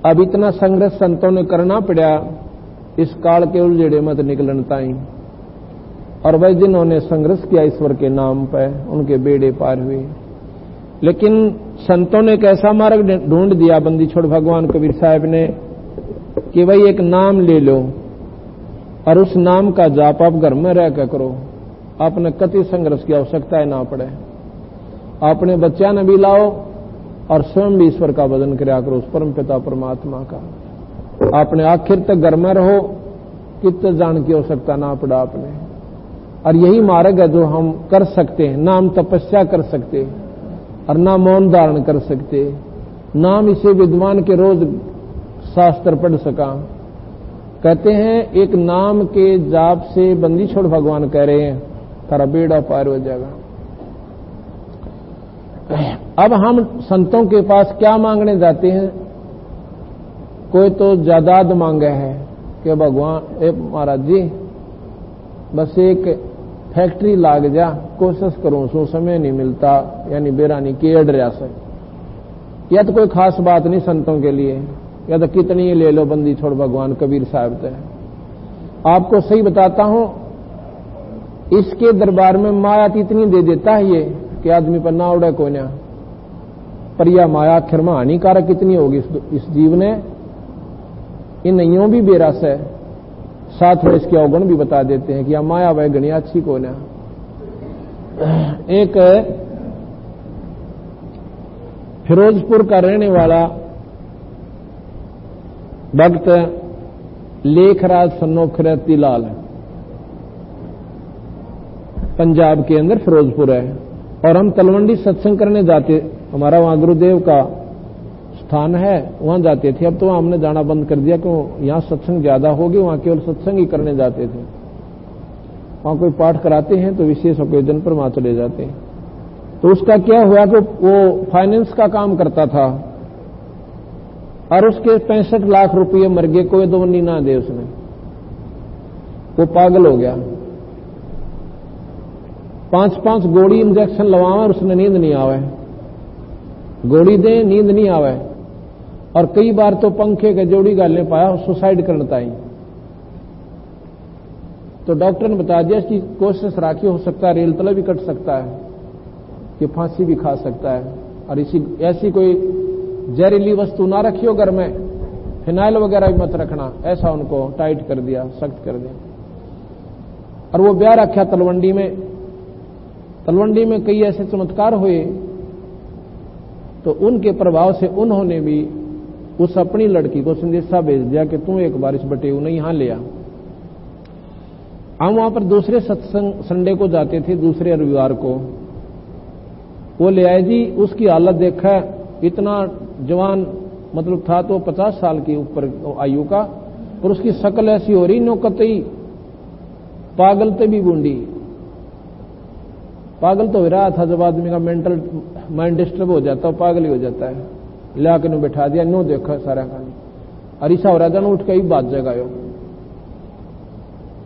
अब इतना संघर्ष संतों ने करना पड़ा इस काल के उलझेड़े मत निकलन ताई, और वह जिन्होंने संघर्ष किया ईश्वर के नाम पर उनके बेड़े पार हुए। लेकिन संतों ने एक ऐसा मार्ग ढूंढ दिया बंदी छोड़ भगवान कबीर साहब ने कि भाई एक नाम ले लो और उस नाम का जाप आप घर में रह कर करो, आपने कति संघर्ष की आवश्यकता ना पड़े। अपने बच्चा ने भी लाओ और स्वयं भी ईश्वर का भजन किया करो, उस परम पिता परमात्मा का। आपने आखिर तक घर में रहो, कितने जान की आवश्यकता ना पड़ा आपने। और यही मार्ग है जो हम कर सकते हैं। ना हम तपस्या कर सकते और ना मौन धारण कर सकते, नाम इसे विद्वान के रोज शास्त्र पढ़ सका। कहते हैं एक नाम के जाप से बंदी छोड़ भगवान कह रहे हैं तारा बेड़ा पार हो जाएगा। अब हम संतों के पास क्या मांगने जाते हैं? कोई तो जायदाद मांगे है कि भगवान महाराज जी बस एक फैक्ट्री लाग जा, कोशिश करूं सो समय नहीं मिलता, यानी बेरानी के अड़ रहा से। यह तो कोई खास बात नहीं संतों के लिए, या तो कितनी ले लो बंदी छोड़ भगवान कबीर साहब से। आपको सही बताता हूं, इसके दरबार में माया इतनी दे देता है ये कि आदमी पर ना उड़े कोई ना। पर यह माया आखिर में हानिकारक कितनी होगी इस जीव ने, इन नैयों भी बेरस है। साथ में इसके अवगुण भी बता देते हैं कि यह माया वह गणी अच्छी को ना। एक फिरोजपुर का रहने वाला भक्त लेखराज सन्नोख रतिलाल है, पंजाब के अंदर फिरोजपुर है। और हम तलवंडी सत्संग करने जाते, हमारा वहां गुरुदेव का स्थान है, वहां जाते थे। अब तो हमने जाना बंद कर दिया क्यों, यहां सत्संग ज्यादा हो गए, वहां केवल सत्संग ही करने जाते थे। वहां कोई पाठ कराते हैं तो विशेष ओकेजन पर वहां चले जाते हैं। तो उसका क्या हुआ कि वो फाइनेंस का काम करता था और उसके 65 लाख रुपये मर गए, कोई दवनी ना दे उसने। वो पागल हो गया, 5-5 गोली इंजेक्शन लगावा और उसने नींद नहीं आवे, गोली दे नींद नहीं आवे। और कई बार तो पंखे के जोड़ी गालने पाया, सुसाइड करना ताई। तो डॉक्टर ने बता दिया कि कोशिश राखी हो सकता है, रेल तला भी कट सकता है, कि फांसी भी खा सकता है। और इसी ऐसी कोई जहरीली वस्तु ना रखियो घर में, फिनाइल वगैरह भी मत रखना, ऐसा उनको टाइट कर दिया, सख्त कर दिया। और वो ब्याह रखा तलवंडी में। तलवंडी में कई ऐसे चमत्कार हुए, तो उनके प्रभाव से उन्होंने भी उस अपनी लड़की को संदेशा भेज दिया कि तू एक बार इस बटेऊ ने यहां ले आ। हम वहां पर दूसरे सत्संग संडे को जाते थे, दूसरे रविवार को। वो ले आए जी, उसकी हालत देखा, इतना जवान मतलब था तो 50 साल की ऊपर आयु का, और उसकी शक्ल ऐसी हो रही नो कतई पागल ते भी बूंदी। पागल तो हो रहा था, जब आदमी का मेंटल माइंड डिस्टर्ब हो जाता है पागल ही हो जाता है। लाके नो बैठा दिया, नो देखा सारा खानी, और ईसा हो रहा था, उठ के ही बात जगायो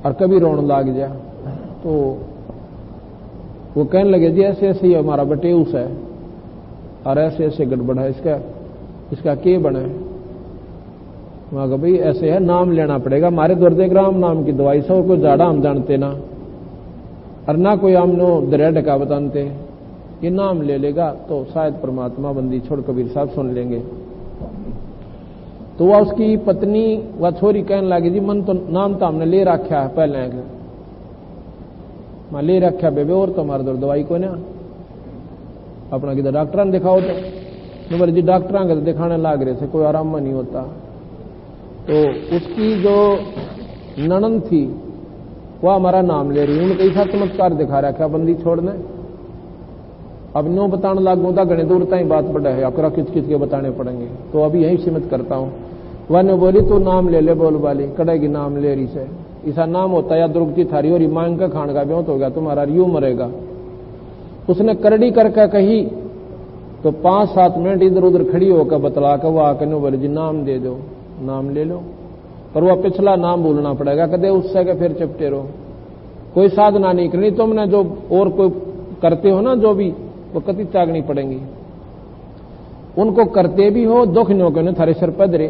और कभी रोने लाग गया। तो वो कहने लगे जी ऐसे ऐसे ही हमारा बटेऊस है और ऐसे ऐसे गड़बड़ है, इसका के बना है। वहां का भाई ऐसे है, नाम लेना पड़ेगा, हमारे दुर्देग्राम नाम की दवाई से, और कोई जाड़ा हम जानते ना, और ना कोई हम नो दरिया का बताते। ये नाम ले लेगा तो शायद परमात्मा बंदी छोड़ कबीर साहब सुन लेंगे। तो वह उसकी पत्नी व छोरी कहने लगी जी मन तो नाम तो हमने ले रखा है पहले, मैं ले रखा बेबे, और तो हमारे दर दवाई को ना अपना किधर डॉक्टर ने दिखाओ। तो बोले जी डॉक्टर के दिखाने लाग रहे थे, कोई आराम में नहीं होता। तो उसकी जो ननन थी वह हमारा नाम ले रही, उनका ऐसा चमत्कार दिखा रखा बंदी छोड़ने। अब नो बताने लागू था, घने दूर तक बात बढ़ा है, अकरा किच किच के बताने पड़ेंगे, तो अभी यही सीमित करता हूं। वह ने बोली तू नाम ले ले, बोल वाली कड़ेगी नाम ले रही से, ऐसा नाम होता या दुर्गति थारी और मांग का खान का ब्योत हो गया, तुम्हारा यूं मरेगा। उसने करड़ी करके कही तो 5-7 मिनट इधर उधर खड़ी होकर बतला कर वह आकर बोले जी नाम दे दो, नाम ले लो। पर वह पिछला नाम भूलना पड़ेगा, कदे उससे के फिर चपटे रहो, कोई साधना नहीं करनी तुमने, जो और कोई करते हो ना जो भी, वो कति त्यागनी पड़ेंगी। उनको करते भी हो, दुख नो के थारे सिर पधरे।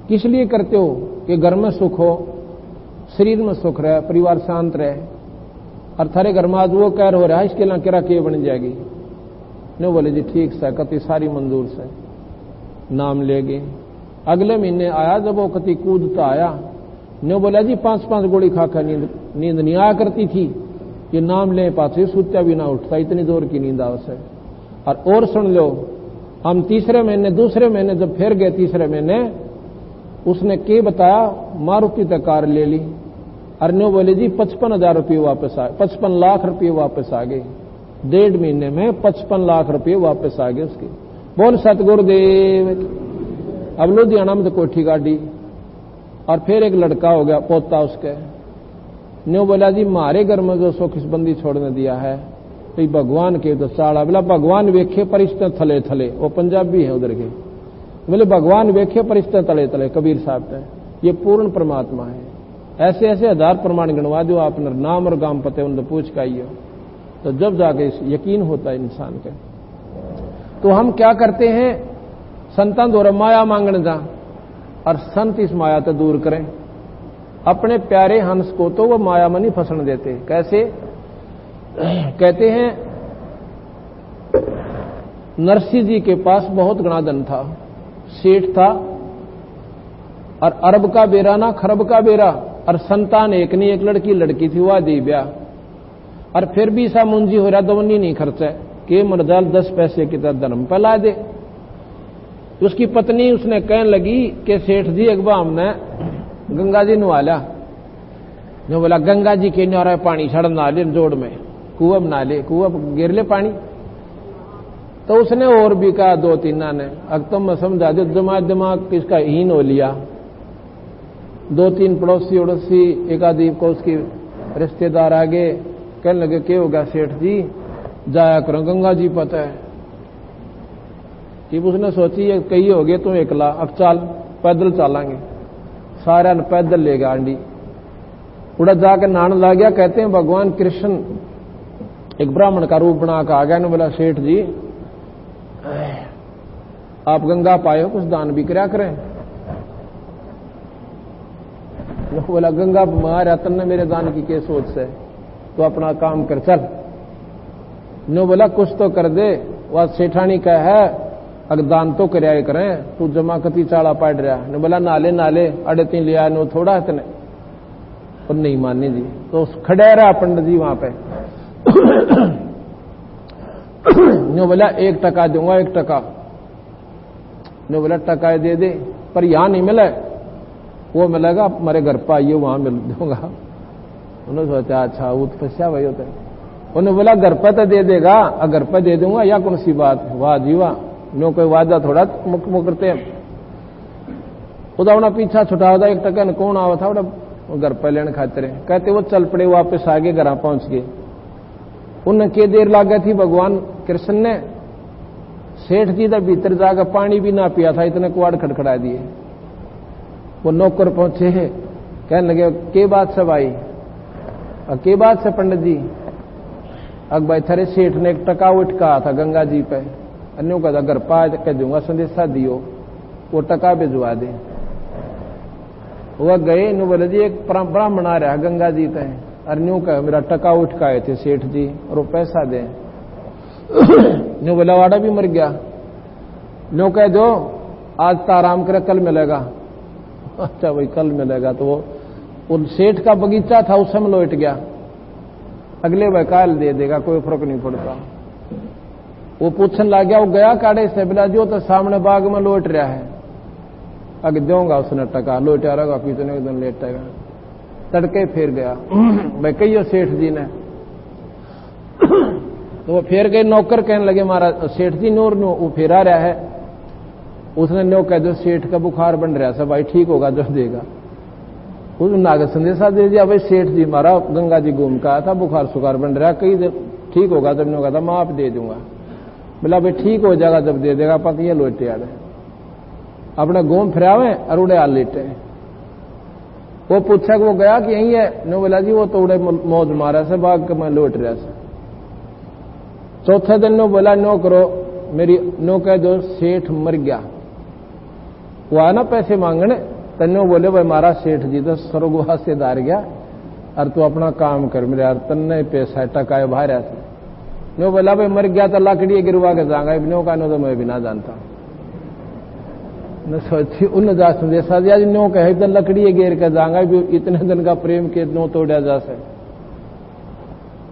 किस लिए करते हो? कि घर में सुख हो, शरीर में सुख रहे, परिवार शांत रहे। और थारे घर में आज वो कह हो रहा है, इसके लिए किरा के बन जाएगी। ने बोले जी ठीक से, कति सारी मंजूर से नाम लेगे। अगले महीने आया, जब वो कति कूदता आया, ने बोला जी 5-5 गोली खाकर नींद नहीं आया करती थी, ये नाम ले पाछे सूत्या भी ना उठता, इतनी जोर की नींद आवश्य। और सुन लो, हम तीसरे महीने, दूसरे महीने जब फिर गए, तीसरे महीने उसने के बताया, मारुति तक कार ले ली। और नो बोले जी 55,000 रुपये वापस आए, 55 लाख रुपये वापस आ गए। 1.5 महीने में 55 लाख रुपये वापस आ गए उसके। बोल सतगुरुदेव। अब लुधियाना में तो कोठी गाड़ी। और फिर एक लड़का हो गया, पोता उसके। न्यू बोला जी मारे घर में जो सुख बंदी छोड़ने दिया है, तो भगवान के तो साड़ा। बोला भगवान वेखे परिश्ते थले थले, वो पंजाबी है उधर के। बोले भगवान वेखे परिश्ते तले तले, कबीर साहब ने। ये पूर्ण परमात्मा है। ऐसे ऐसे 1000 प्रमाण गणवा दो आपने, नाम और गांव पते उनसे पूछ के आइए, तो जब जाके यकीन होता है इंसान के। तो हम क्या करते हैं? संतान द्वारा माया मांगने जा, और संत इस माया तो दूर करें। अपने प्यारे हंस को तो वो माया में नहीं फंसने देते। कैसे? कहते हैं नरसिंह जी के पास बहुत घना धन था, सेठ था, और अरब का बेरा ना खरब का बेरा, और संतान एक नहीं, एक लड़की थी, वह दी ब्याह। और फिर भी सा मुंजी हो रहा, दोनी नहीं खर्चा के मरदाल 10 पैसे की तरह धर्म पर ला दे। उसकी पत्नी उसने कहने लगी कि सेठ जी एक बार हमने गंगा जी नवाला। जो बोला गंगा जी के न्यारा पानी छड़ना ले, जोड़ में कुआ बना ले, कुआ गिर ले पानी। तो उसने और भी कहा 2-3 ने, अब तुम समझा दो, दिमाग किसका हीन हो लिया। 2-3 पड़ोसी उड़ोसी, एक आदि को उसकी रिश्तेदार आगे कहने लगे क्या होगा सेठ जी, जाया करो गंगा जी पता है। कि उसने सोची ये कही हो गए तुम एकला, अब चल पैदल चलेंगे। सारा ने पैदल ले गया आंडी, उड़ा जाकर नहाने लग गया। कहते हैं भगवान कृष्ण एक ब्राह्मण का रूप बना कर आ गया। ने बोला सेठ जी आप गंगा पाए हो, कुछ दान भी करा करें। बोला गंगा मारा तन्ने मेरे दान की क्या सोच से, तो अपना काम कर चल। नो बोला कुछ तो कर दे। वह सेठानी का है, अगर दान तो कराया करें, तू जमा कती चाड़ा पाड़ रहा। ने बोला नाले नाले अड़े तीन लिया, नो थोड़ा इतने। और नहीं माने जी, तो खड़े रहा पंडित जी वहां पे। नो बोला 1 टका दूंगा, 1 टका। नो बोला टका दे दे, पर यहां नहीं मिले, वो मिलेगा हमारे घर पर आइए वहां मिल दूंगा। उन्होंने सोचा अच्छा वो तो फंसा भाई होता है। उन्होंने बोला घर पर तो दे देगा, घर पर दे दूंगा या कौन सी बात। वाह जी वाह, नो कोई वादा थोड़ा मुख करते हैं। उदा उन्हें पीछा छुटा होता 1 टका कौन आवा था, घर पर लेने खातिर। कहते वो चल पड़े, वापस आगे घर पहुंच गए। उन्हें के देर लग गई थी, भगवान कृष्ण ने सेठ जी का भीतर जाकर पानी भी ना पिया था, इतने कुआड़ खड़खड़ा दिए। वो नौकर पहुंचे, कहने लगे के बात से भाई, के बात से पंडित जी। अब भाई थारे सेठ ने 1 टका उठका था गंगा जी पे, अन्यों का घर पा कह दूंगा संदेशा दियो, वो टका भिजवा दे। वह गए, नु बोले जी एक ब्राह्मण आ रहा गंगा जी पे, अन्यों का मेरा टका उठकाए थे सेठ जी, और वो पैसा दे। नु बोला वाड़ा भी मर गया। नो कह दो आज तो आराम करे, कल मिलेगा। अच्छा भाई कल मिलेगा। तो वो सेठ का बगीचा था, उस समय लौट गया। अगले भाई काल दे देगा, कोई फर्क नहीं पड़ता। वो पूछने लग गया, वो गया काड़े से, बोला जो तो सामने बाग में लौट रहा है, अगर दूंगा उसने टका, लौटा रहेगा पीछे एक दिन लेटेगा। तड़के फिर गया भाई कहियो सेठ जी ने। तो वो फिर गए, नौकर कहने लगे मारा सेठ जी नूर नो वो फिरा रहा है। उसने नो कह दो सेठ का बुखार बन रहा है, भाई ठीक होगा जो देगा। उस नागर संदेशा दे दिया, भाई सेठ जी मारा गंगा जी घूम का आया था, बुखार सुखार बन रहा, कहीं ठीक होगा जब ने कहा था मैं आप दे दूंगा। बोला भाई ठीक हो जाएगा जब दे देगा, पता ये लोटे आ रहे अपना घूम फिरावे और उड़े आ लेटे। वो पूछा कि वो गया कि यही है। नो बोला जी वो तो उड़े मौज मारा से, बाग के मैं लौट रहा से। चौथे दिन नो बोला नो करो मेरी नो कह दो सेठ मर गया, वो आया ना पैसे मांगने, तन्नो बोले भाई मारा सेठ जी तो स्वर्गवास से दार गया और तू अपना काम कर मेरे यार, तन्ने पैसा टका बाहर ऐसे नो बोला भाई मर गया तो लकड़ी गिरवा के जाऊंगा, नो का नो तो मैं भी ना जानता न सोची उन जा संदेशा दिया नो कहे तो लकड़ी गिर के जाऊंगा, इतने दिन का प्रेम के नो तोड़ा जा से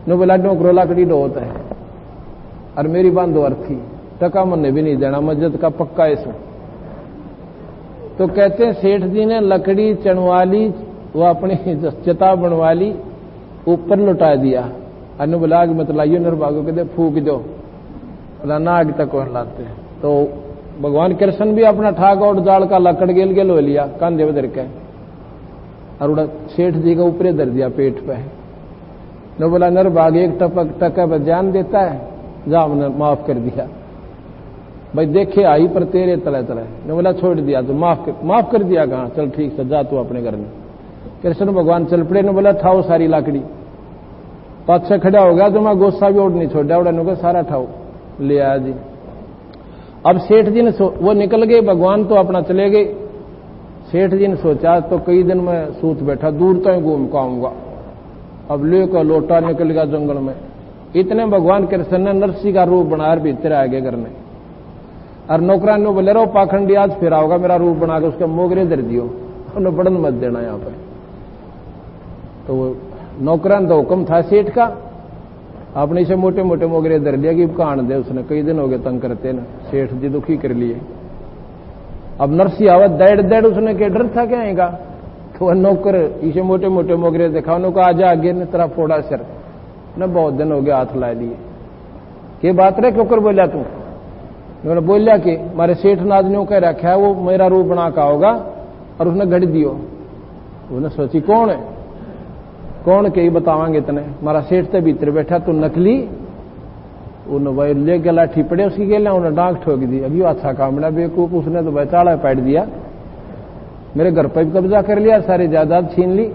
नो बोला नो करो लकड़ी डो होता है और मेरी बांधो अर्थी टका मन भी नहीं देना, मस्जिद का पक्का ऐसा। तो कहते हैं सेठ जी ने लकड़ी चढ़वा ली, वो अपनी चिता बनवा ली, ऊपर लुटा दिया, अनु बोला आग मत लाइयो नरबागो कहते फूक दो, बोला ना आग तक और लाते। तो भगवान कृष्ण भी अपना ठाक और जाल का लकड़ गेल गेल हो लिया कांधे पर धर के और उड़ा सेठ जी का ऊपरे धर दिया पेट पे। न बोला नरबाग एक टपक टका पर जान देता है, जा हमने माफ कर दिया भाई, देखे आई पर तेरे तले तले। ने बोला छोड़ दिया तो माफ कर दिया, कहा चल ठीक से जा तू अपने घर में। कृष्ण भगवान चल पड़े, ने बोला ठाओ सारी लाकड़ी, पाछे खड़ा हो गया तो मैं गोस्सा भी ओढ़ नहीं छोड़ा, उड़ा ने सारा ठाओ ले आया जी। अब सेठ जी ने वो निकल गए, भगवान तो अपना चले गए। सेठ जी ने सोचा तो कई दिन में सूत बैठा, दूर तक घूम के आऊंगा, अब लेकर लोटा निकल गया जंगल में। इतने भगवान कृष्ण ने नरसिंह का रूप बनाकर भीतर आ गए घर में, और नौकरान ने बोले रहो पाखंडी आज फिर आओगा मेरा रूप बना के उसके मोगरे दर दियो, उन्हें बड़न मत देना यहां पर। तो वो नौकरान तो हुक्म था सेठ का, आपने इसे मोटे मोटे मोगरे दर दिया कि कान दे, उसने कई दिन हो गए तंग करते ना, सेठ जी दुखी कर लिए। अब नरसिंह आवत दैड़ दैड़, उसने के डर था क्या आएगा, तो वह नौकर इसे मोटे मोटे मोगरे देखा, उन्होंने आजा आगे ने तेरा फोड़ा सर न, बहुत दिन हो गया हाथ ला लिए, के बात रे क्यों कर बोलिया तू, मैंने बोलिया कि मारे सेठ नाज ने कह रखा है वो मेरा रूप बना का होगा और उसने घड़ दियो। उन्हें सोची कौन है, कौन के ही बतावांगे इतने, मारा सेठ तो भीतर बैठा तू नकली, उन्हें वही ले गला ठीपड़े उसकी गेला, उन्हें डांक ठोक दी। अभी अच्छा काम बना बेवकूफ, उसने तो बेचाड़ा पैट दिया, मेरे घर पर भी कब्जा कर लिया, सारी जायदाद छीन ली।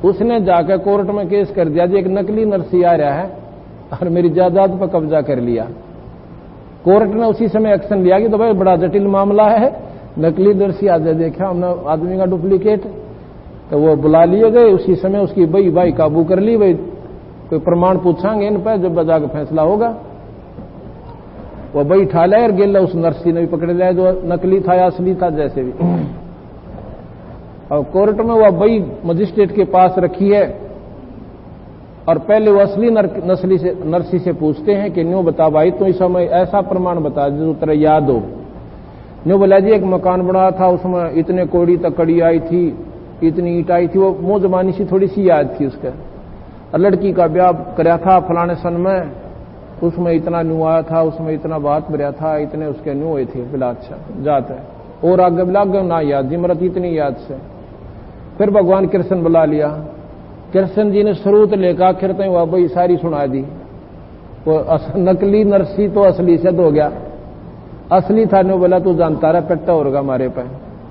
उसने जाकर कोर्ट में केस कर दिया जी एक नकली नरसिंह आ रहा है और मेरी जायदाद पर कब्जा कर लिया। कोर्ट ने उसी समय एक्शन लिया कि तो भाई बड़ा जटिल मामला है, नकली नरसिंह आज देखा हमने आदमी का डुप्लीकेट, तो वो बुला लिए गए। उसी समय उसकी बई भाई काबू कर ली, भाई कोई प्रमाण पूछांगे इन पर, जब बजा का फैसला होगा। वो बई ठा लिया और गेला उस नरसिंह ने भी पकड़ लिया जो नकली था या असली था जैसे भी। और कोर्ट में वह बई मजिस्ट्रेट के पास रखी है और पहले वो असली नरसिंह से पूछते हैं कि न्यू बता भाई तो इस समय ऐसा प्रमाण बता जो तेरा याद हो। न्यू बोला जी एक मकान बना था, उसमें इतने कोड़ी तक कड़ी आई थी, इतनी ईट आई थी, वो मुंह जबानी सी थोड़ी सी याद थी उसका। और लड़की का ब्याह कराया था फलाने सन में, उसमें इतना न्यू आया था, उसमें इतना बात भरा था, इतने उसके न्यू हुए थे। बोला अच्छा जाता है और आगे बिला गए ना याद जी मरत इतनी याद से। फिर भगवान कृष्ण बुला लिया, कृष्ण जी ने स्रोत लेकर आखिर तक वह भाई सारी सुना दी। वो नकली नरसिंह तो असली से हो गया, असली था नो बोला तू जानता रहा पेट्टा होगा हमारे पे।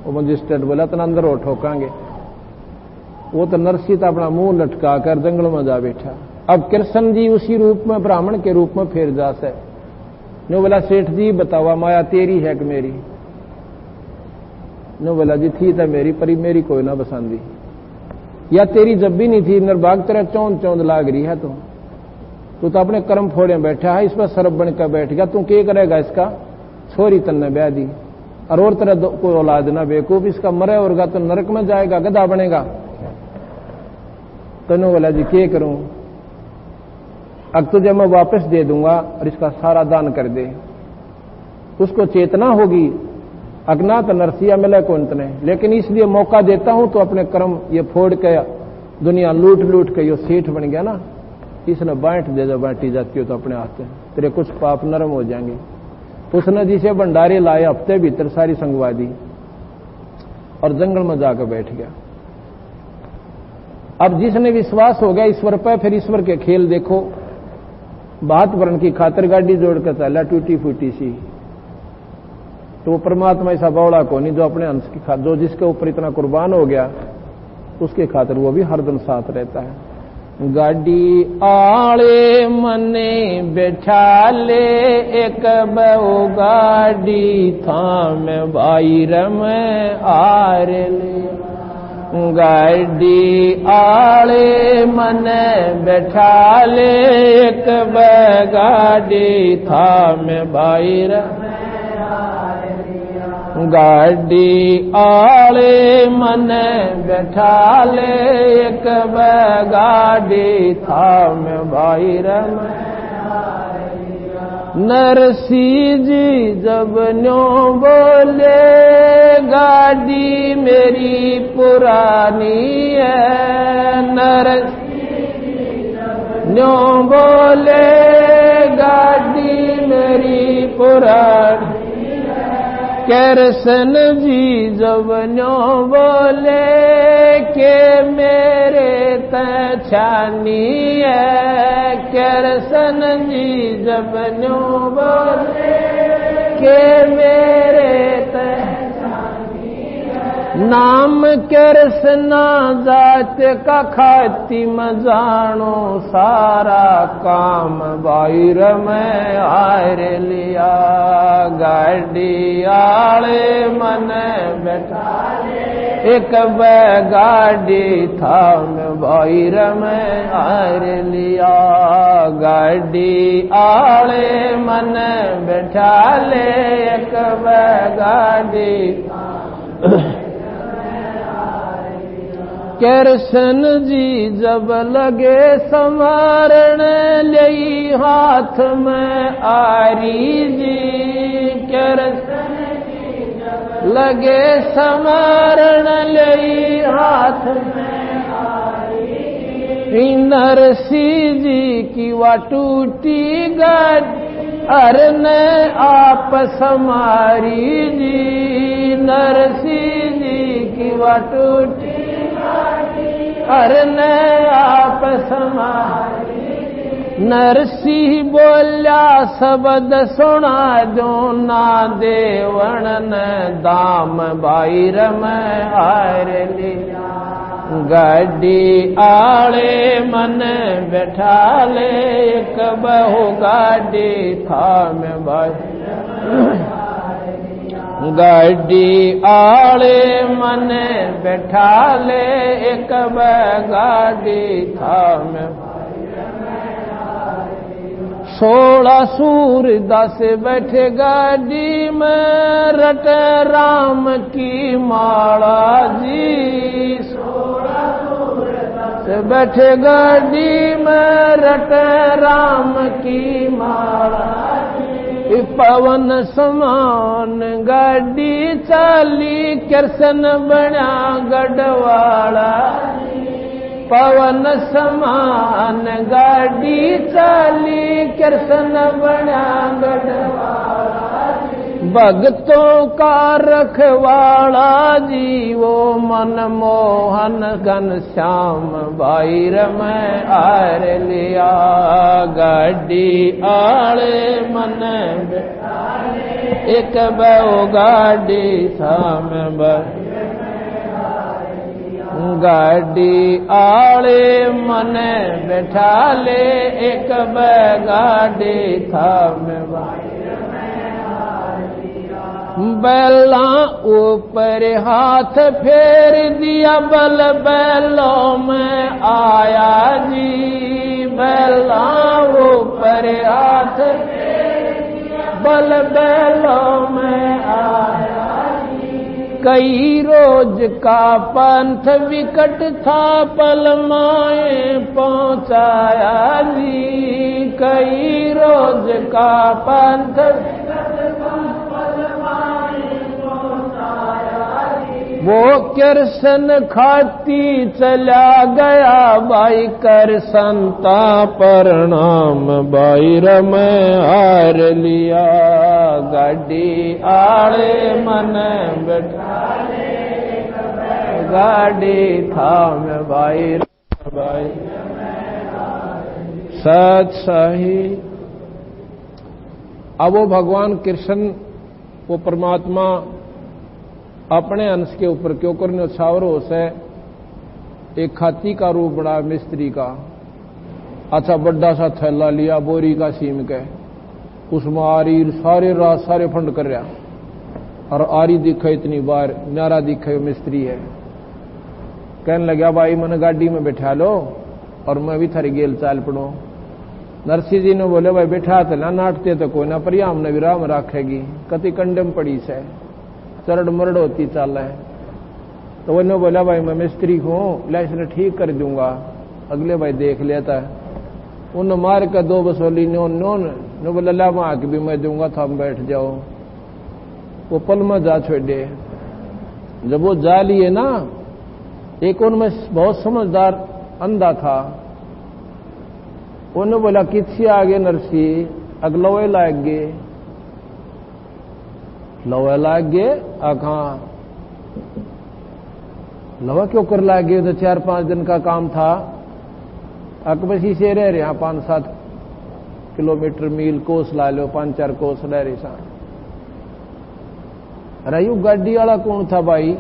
वो मजिस्ट्रेट बोला तो अंदर हो ठोकांगे। वो तो नरसिंह था अपना मुंह लटका कर जंगल में जा बैठा। अब कृष्ण जी उसी रूप में ब्राह्मण के रूप में फिर जा से नो बोला सेठ जी बतावा माया तेरी है कि मेरी। नो बोला जी थी था मेरी, पर मेरी कोई ना पसंदी, या तेरी जब भी नहीं थी नरबाग तेरा चौंध चौंध लाग रही है। तू तो अपने कर्म फोड़े बैठा है, इस पर सरब बन कर बैठ गया, तू क्या करेगा इसका, छोरी तन्ने ब्याह दी और तरह कोई औलाद ना बेवकूफ, इसका मरे होगा तो नरक में जाएगा, गधा बनेगा। तनु बोला जी क्या करूं, अब तुझे मैं वापस दे दूंगा और इसका सारा दान कर दे। उसको चेतना होगी अज्ञात नरसिया मिले को अंत ने, लेकिन इसलिए मौका देता हूं तो अपने कर्म ये फोड़ के दुनिया लूट लूट के यो सेठ बन गया ना, इसने बांट दे, जब बांटी जाती हो तो अपने हाथ तेरे कुछ पाप नरम हो जाएंगे। उसने जिसे भंडारे लाए हफ्ते भीतर सारी संगवा दी और जंगल में जाकर बैठ गया। अब जिसने विश्वास हो गया ईश्वर पर, फिर ईश्वर के खेल देखो। बात वर्ण की खातिर गाड़ी जोड़कर चला टूटी फूटी सी, तो परमात्मा ऐसा बौड़ा को नहीं जो अपने अंश की खातिर, जो जिसके ऊपर इतना कुर्बान हो गया उसके खातिर वो भी हरदम साथ रहता है। गाड़ी आले मने बैठा ले एक बहु गाड़ी थाम बाहर में आर ले। गाड़ी आले मने बैठा ले एक गाड़ी थाम बाहर। गाड़ी आले मने बैठा ले एक गाड़ी थाम बाहर में। नरसी जी जब न्यों बोले गाड़ी मेरी पुरानी है। नरसी न्यों बोले गाड़ी मेरी पुरानी। कृष्ण जी जब न्यों बोले के मेरे तछानी है। कृष्ण जी जब न्यों बोले के मेरे तछानी है। नाम कृष्ण जात का खातिम जानो सारा काम बाहर में आर लिया। गाड़ी आले मने बैठा एक गाड़ी थाम बाहर में आर लिया। गाड़ी आले मने बैठा ले एक गाड़ी। कृष्ण जी जब लगे संवारण ले हाथ में आरी जी। कृष्ण जी जब लगे संवारण ले हाथ में आरी। नरसी जी की वा टूटी गाड़ी अरने आप समारी जी। नरसी जी की वा टूटी अरने आप समारी। नरसी बोल्या शब्द सुना जो ना देवण ने दाम बाहर में आर लिया। गाड़ी आले मने बैठा ले एक बहु गाड़ी थाम बाहर। गाड़ी आले मने बैठा ले एक गाड़ी थाम। 16 सूरदास बैठे गाड़ी में रट राम की माला जी। 16 सूरदास बैठे गाड़ी में रट राम की माला। पवन समान गाड़ी चाली कृष्ण बना गढ़वाला। पवन समान गाड़ी चाली कृष्ण बना गढ़वाला। भक्तों का रखवाला जी वो मनमोहन घनश्याम बाहर में आर लिया। गाड़ी आले मन एक बहु गाड़ी थाम गाड़ी आले मन बैठा ले एक गाड़ी थाम। बैला ऊपर हाथ फेर दिया बल बैलों में आया जी। बैला ऊपर हाथ फेर दिया बल बैलों में आया जी। कई रोज का पंथ विकट था पल माए पहुंचाया जी। कई रोज का पंथ वो कृष्ण खाती चला गया भाई कर संता प्रणाम बाहर में हार लिया। गाड़ी आले मन बैठा गाड़ी थाम बाहर सच सही। अब वो भगवान कृष्ण वो परमात्मा अपने अंश के ऊपर क्यों करने छावर हो से एक खाती का रूप बड़ा मिस्त्री का अच्छा बड़ा सा थैला लिया बोरी का सीम के, उसमें आरी सारे रात सारे फंड कर रहा, और आरी दिखे इतनी बार नारा दिखे मिस्त्री है। कहने लगा भाई मैंने गाड़ी में बैठा लो और मैं भी थारी गेल चाल पड़ो। नरसिंह जी ने बोले भाई बैठा तो ना नाटते तो कोई ना पर हमने विराम राखेगी, कति कंडम पड़ी से चरड़ मरड़ होती चाल है। तो वो बोला भाई मैं मिस्त्री हूं, ला इसने ठीक कर दूंगा, अगले भाई देख लेता है। उन मार कर 2 बसोली नोन बोला ला वहां की भी मैं दूंगा, था बैठ जाओ। वो पल में जा छोड़े। जब वो जा लिए ना, एक उनमें बहुत समझदार अंधा था, उन्होंने बोला किसी आगे नरसी अगलोए लाग गए, लोए लाग गए आखा लवा क्यों कर लाग गए, तो 4-5 दिन का काम था। अकबसी से रह रहे 5-7 किलोमीटर मील कोस ला लो, 5-4 कोस रह रहे सा। अरे यू गाड़ी वाला कौन था भाई?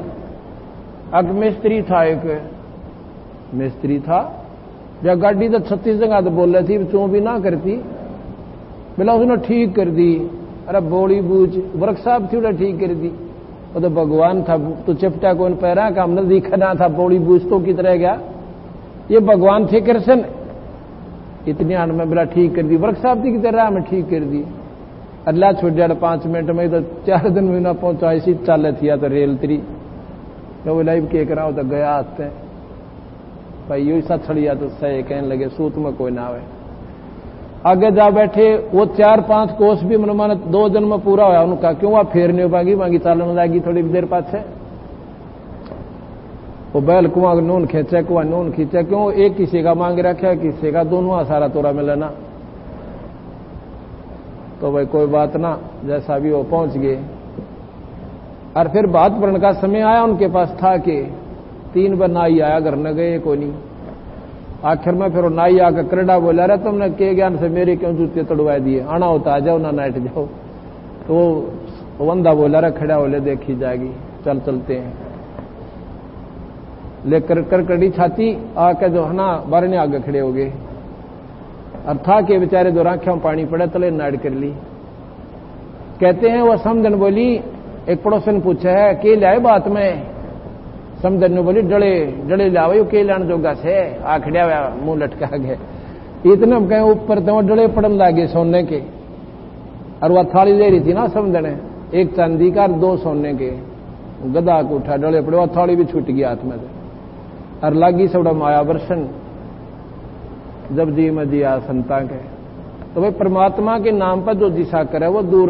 अग मिस्त्री था, एक मिस्त्री था। जब गाड़ी तो 36 जगह तो बोल रही थी, चू भी ना करती, बोला उसने ठीक कर दी। अरे बोली बूझ वर्कशॉप थी, उन्हें ठीक कर दी। वो तो भगवान था, तो चिपटा कौन पैरा का हमने दिखा ना था, बोली बूझ तो की तरह गया। ये भगवान थे कृष्ण, इतनी आन में बोला ठीक कर दी, वर्कशॉप थी की तरह हमें ठीक कर दी। अल्लाह छोड़ दिया 5 मिनट में, तो 4 दिन में ना पहुंचा, इसी चाल थी तो रेल तरी। तो बोला के करा हो तो गया आते भाई यू सा छड़िया तो सही कहने लगे सूत में कोई ना आवे। आगे जा बैठे, वो 4-5 कोस भी मन माने 2 दिन में पूरा होया। उनका क्यों वहां फेर नहीं पाएगी, मांगी चालन लागी थोड़ी देर पाछे। वो बैल कुआं नून खींचे, कुआं नून खींचे, क्यों एक किसी का मांग रखा, किसी का दोनों सारा तोरा मिले ना। तो भाई कोई बात ना, जैसा भी वो पहुंच गए। और फिर बात पढ़ने का समय आया, उनके पास था कि 3 बार नाई आया, घर न गए कोई नहीं। आखिर में फिर नाई आकर करड़ा बोला, रहा तुमने के ज्ञान से मेरे क्यों जूते तड़वा दिए, आना होता आ जाओ ना नाइट जाओ। तो वो बंदा बोला, रहा खड़ा बोले देखी जाएगी, चल चलते हैं। लेकर करकड़ी छाती आके जो है ना बारने आगे खड़े हो गए। और था के बेचारे दो आंखों में पानी पड़े, तले नाड़ कर ली। कहते हैं वो समझन बोली, एक पड़ोसन पूछा है के लाए बात में? समझन ने बोली डले लाओ के लाने जोगा से, आखड़िया मुंह लटका गए। इतने कहें ऊपर तो डले पड़न लागे सोने के। और वह थाली ले रही थी ना समझन, एक चांदी का 2 सोने के। गदा को उठा डले पड़े, वह थाली भी छूट गई हाथ में से। और लागी सबड़ा माया वर्षन, जब जी में जिया संता के। तो भाई परमात्मा के नाम पर जो दिशा करे वो दूर